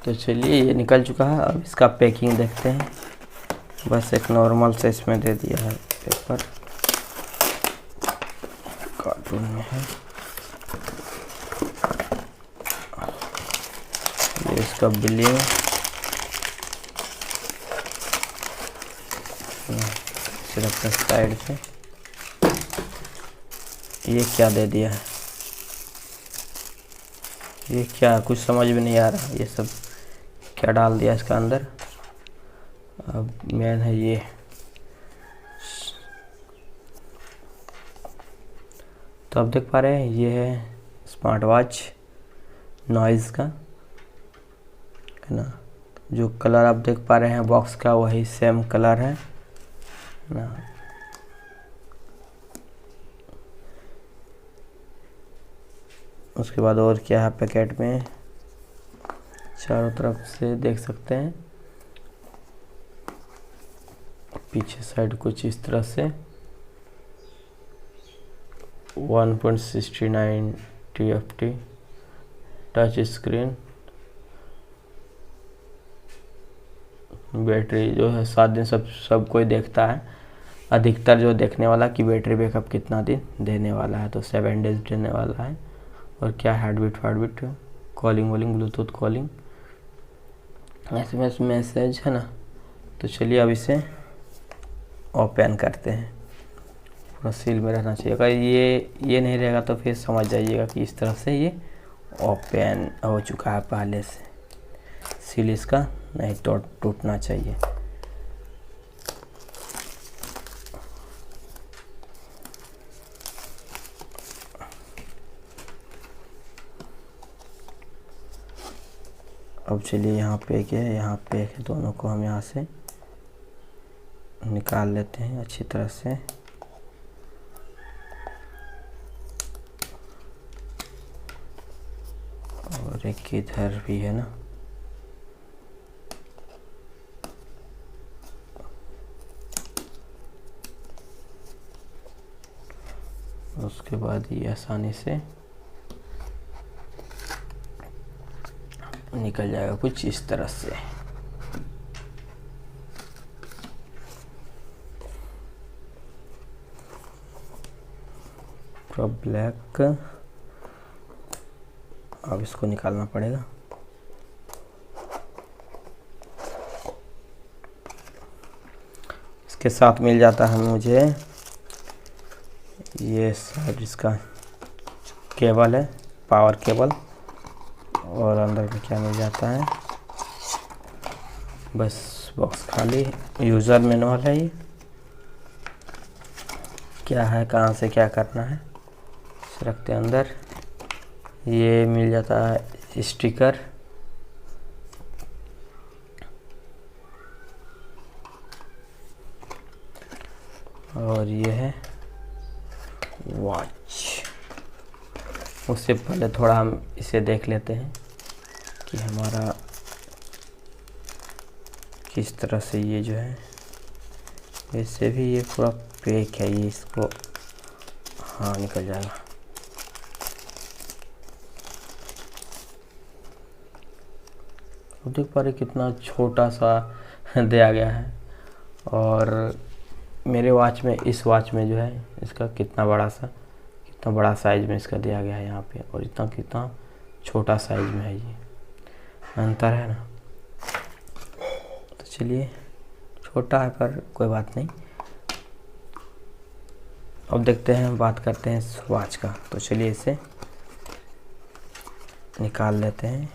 तो चलिए ये निकल चुका है। अब इसका पैकिंग देखते हैं। बस एक नॉर्मल से इसमें दे दिया है पेपर, कार्टून में है। ये इसका बिलिंग, सिर्फ साइड से। ये क्या दे दिया है, ये क्या, कुछ समझ में नहीं आ रहा ये सब क्या डाल दिया इसका अंदर। अब मेन है ये, तो आप देख पा रहे हैं ये है स्मार्ट वॉच नॉइज़ का, है ना। जो कलर आप देख पा रहे हैं बॉक्स का वही सेम कलर है ना। उसके बाद और क्या है पैकेट में, चारों तरफ से देख सकते हैं। पीछे साइड कुछ इस तरह से 1.69 TFT टच स्क्रीन। बैटरी जो है 7 दिन सब कोई देखता है, अधिकतर जो देखने वाला कि बैटरी बैकअप कितना दिन देने वाला है, तो 7 डेज देने वाला है। और क्या heartbeat, calling वॉलिंग, Bluetooth calling, SMS message, है ना। तो चलिए अब इसे ओपन करते हैं। पूरा सील में रहना चाहिए। अगर ये नहीं रहेगा तो फिर समझ जाइएगा कि इस तरह से ये ओपन हो चुका है पहले से। सील इसका नहीं टूटना चाहिए। अब चलिए यहाँ पे क्या है, यहाँ पे दोनों को हम यहाँ से निकाल लेते हैं अच्छी तरह से। और एक इधर भी है ना। उसके बाद ये आसानी से निकल जाएगा कुछ इस तरह से। पूरा ब्लैक। अब इसको निकालना पड़ेगा। इसके साथ मिल जाता है मुझे ये साइड, इसका केबल है, पावर केबल। और अंदर में क्या मिल जाता है, बस बॉक्स खाली। यूज़र मैनुअल है ये, क्या है, कहाँ से क्या करना है रखते हैं अंदर। ये मिल जाता है स्टिकर। और ये है वॉच। उससे पहले थोड़ा हम इसे देख लेते हैं कि हमारा किस तरह से ये जो है, वैसे भी ये पूरा पैक है ये, इसको हाँ निकल जाएगा। देख पा रहे कितना छोटा सा दिया गया है। और मेरे वॉच में, इस वॉच में जो है इसका कितना बड़ा साइज में इसका दिया गया है यहाँ पे, और कितना छोटा साइज में है। ये अंतर है ना। तो चलिए, छोटा है पर कोई बात नहीं। अब देखते हैं, बात करते हैं इस वॉच का। तो चलिए इसे निकाल लेते हैं।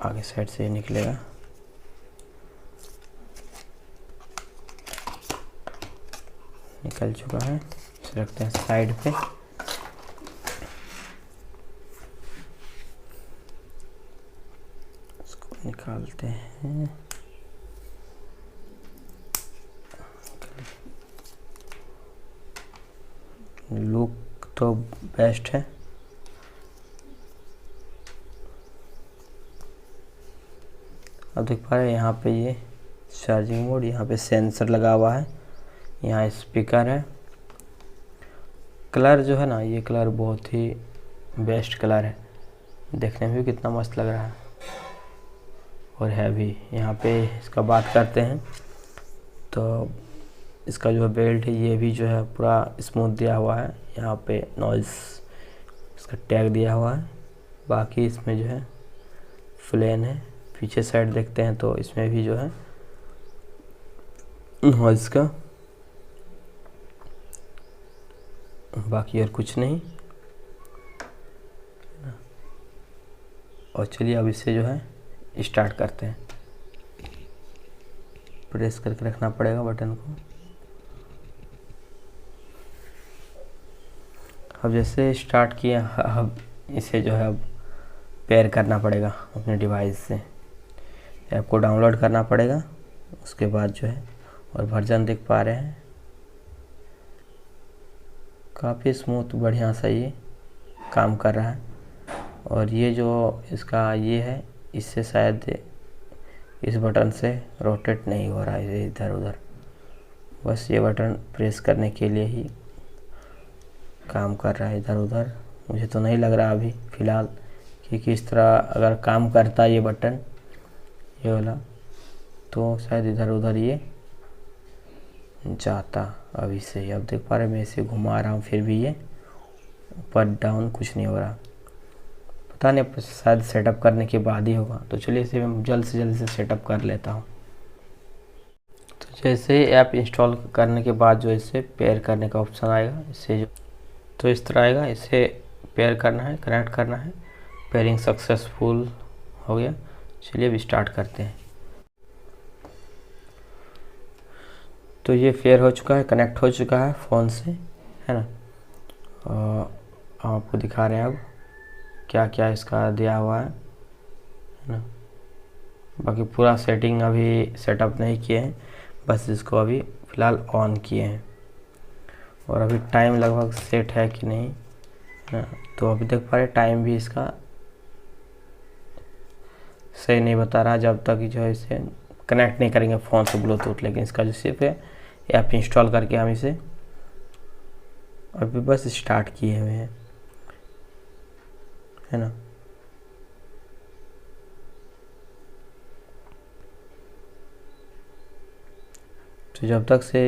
आगे साइड से निकलेगा। निकल चुका है। इसे रखते हैं साइड पे। इसको निकालते हैं। लुक तो बेस्ट है। अब देख पा रहे हैं यहाँ पे ये चार्जिंग मोड, यहाँ पे सेंसर लगा हुआ है, यहाँ स्पीकर है, कलर जो है ना, ये कलर बहुत ही बेस्ट कलर है, देखने में भी कितना मस्त लग रहा है और है भी। यहाँ पे इसका बात करते हैं तो इसका जो बेल्ट है ये भी जो है पूरा स्मूथ दिया हुआ है। यहाँ पे नॉइज़ इसका टैग दिया हुआ है। बाकी इसमें जो है प्लेन है। पीछे साइड देखते हैं तो इसमें भी जो है नॉइज़ का, बाकी और कुछ नहीं। और चलिए अब इसे जो है स्टार्ट करते हैं। प्रेस करके रखना पड़ेगा बटन को। अब जैसे स्टार्ट किया, अब इसे जो है अब पेयर करना पड़ेगा अपने डिवाइस से। ऐप को डाउनलोड करना पड़ेगा, उसके बाद जो है, और वर्जन देख पा रहे हैं काफ़ी स्मूथ बढ़िया सा ये काम कर रहा है। और ये जो इसका ये है, इससे शायद इस बटन से रोटेट नहीं हो रहा है इधर उधर, बस ये बटन प्रेस करने के लिए ही काम कर रहा है इधर उधर। मुझे तो नहीं लग रहा अभी फ़िलहाल कि किस तरह अगर काम करता ये बटन ये वाला तो शायद इधर उधर ये जाता। अभी से ही अब देख पा रहे मैं इसे घुमा रहा हूँ फिर भी ये ऊपर डाउन कुछ नहीं हो रहा, पता नहीं शायद सेटअप करने के बाद ही होगा। तो चलिए इसे मैं जल्द से सेटअप कर लेता हूँ। तो जैसे ऐप इंस्टॉल करने के बाद जो इसे पेयर करने का ऑप्शन आएगा, इसे जो तो इस तरह आएगा, इसे पेयर करना है, कनेक्ट करना है। पेयरिंग सक्सेसफुल हो गया। चलिए अब स्टार्ट करते हैं। तो ये पेयर हो चुका है, कनेक्ट हो चुका है फ़ोन से, है ना। आपको दिखा रहे हैं अब क्या क्या इसका दिया हुआ है ना। बाकी पूरा सेटिंग अभी सेटअप नहीं किए हैं, बस इसको अभी फ़िलहाल ऑन किए हैं। और अभी टाइम लगभग सेट है कि नहीं, है ना। तो अभी देख पा रहे टाइम भी इसका सही नहीं बता रहा जब तक जो है इसे कनेक्ट नहीं करेंगे फ़ोन से ब्लूटूथ। लेकिन इसका जो सिर्फ है ऐप इंस्टॉल करके हम इसे अभी बस स्टार्ट किए हुए हैं, है ना। तो जब तक से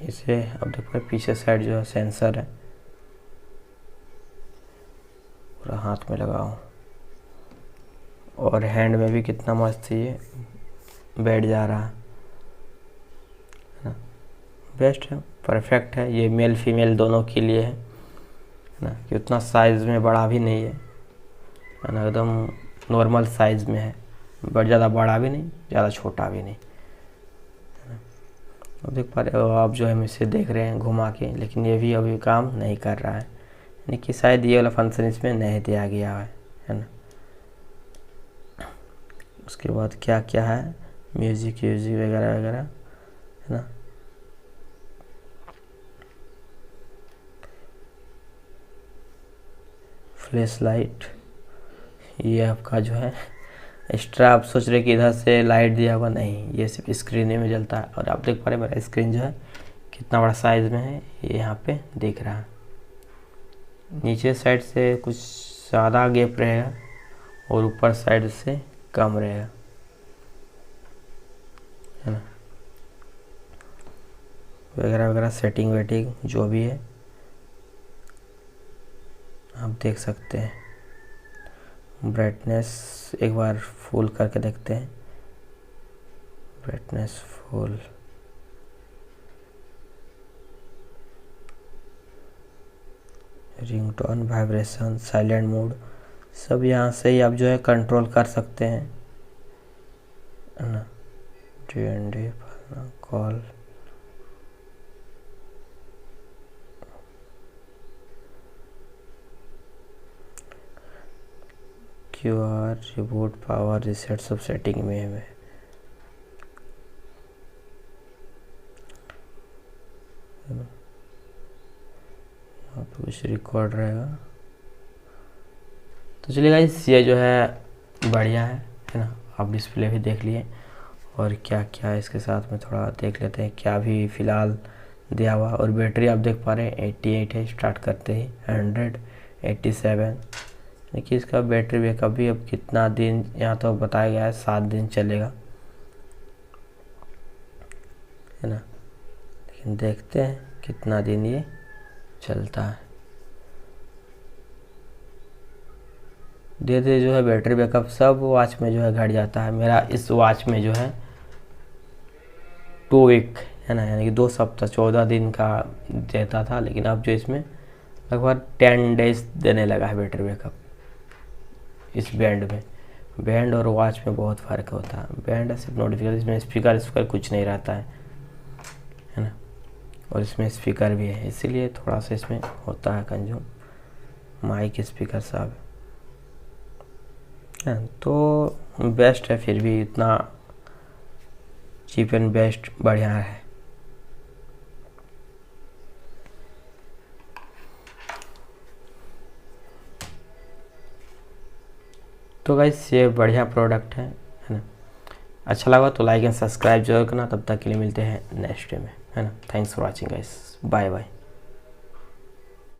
इसे अब देखो पीछे साइड जो है सेंसर है, पूरा हाथ में लगाओ और हैंड में भी कितना मस्त ये बैठ जा रहा है ना। बेस्ट है, परफेक्ट है। ये मेल फीमेल दोनों के लिए है ना, कि उतना साइज़ में बड़ा भी नहीं है ना, एकदम नॉर्मल साइज़ में है, बट ज़्यादा बड़ा भी नहीं ज़्यादा छोटा भी नहीं। अब देख पा रहे हो आप जो है इसे देख रहे हैं घुमा के, लेकिन ये भी अभी काम नहीं कर रहा है, यानी कि शायद ये वाला फंक्शन इसमें नहीं दिया गया है ना। उसके बाद क्या क्या है, म्यूज़िक वगैरह वगैरह, है ना। फ्लैश लाइट, ये आपका जो है एक्स्ट्रा, आप सोच रहे कि इधर से लाइट दिया हुआ, नहीं, ये सिर्फ स्क्रीन में जलता है। और आप देख पा रहे मेरा स्क्रीन जो है कितना बड़ा साइज़ में है, ये यहाँ पे दिख रहा है। नीचे साइड से कुछ ज़्यादा गैप रहेगा और ऊपर साइड से कम रहेगा, है ना। वगैरह वगैरह सेटिंग वेटिंग जो भी है आप देख सकते हैं। ब्राइटनेस एक बार फुल करके देखते हैं, brightness full, ringtone, vibration, silent mode, सब यहाँ से ही आप जो है कंट्रोल कर सकते हैं, है ना। DND call, QR, reboot, power, reset, सब सेटिंग में है। यहाँ पे कुछ रिकॉर्ड रहेगा। तो चलिए गाइस ये जो है बढ़िया है ना। आप डिस्प्ले भी देख लिए और क्या क्या है इसके साथ में थोड़ा देख लेते हैं, क्या भी फ़िलहाल दिया हुआ। और बैटरी आप देख पा रहे हैं 88 है, स्टार्ट करते ही 100, 87। देखिए इसका बैटरी बैकअप भी अब कितना दिन, यहाँ तो बताया गया है 7 दिन चलेगा, है ना। लेकिन देखते हैं कितना दिन ये चलता है। धीरे धीरे जो है बैटरी बैकअप सब वॉच में जो है घट जाता है। मेरा इस वॉच में जो है 2 वीक है ना, यानी कि 2 सप्ताह 14 दिन का देता था, लेकिन अब जो इसमें लगभग 10 डेज देने लगा है बैटरी बैकअप इस बैंड में। बैंड और वॉच में बहुत फ़र्क होता है। बैंड सिर्फ नोटिफिकेशन, इसमें स्पीकर कुछ नहीं रहता है ना, और इसमें स्पीकर भी है, इसीलिए थोड़ा सा इसमें होता है कंज्यूम। माइक स्पीकर सब है तो बेस्ट है, फिर भी इतना चीप एंड बेस्ट बढ़िया है। तो गाइस ये बढ़िया प्रोडक्ट है ना। अच्छा लगा तो लाइक एंड सब्सक्राइब जरूर करना। तब तक के लिए मिलते हैं नेक्स्ट डे में, है ना। Thanks for watching guys, bye bye.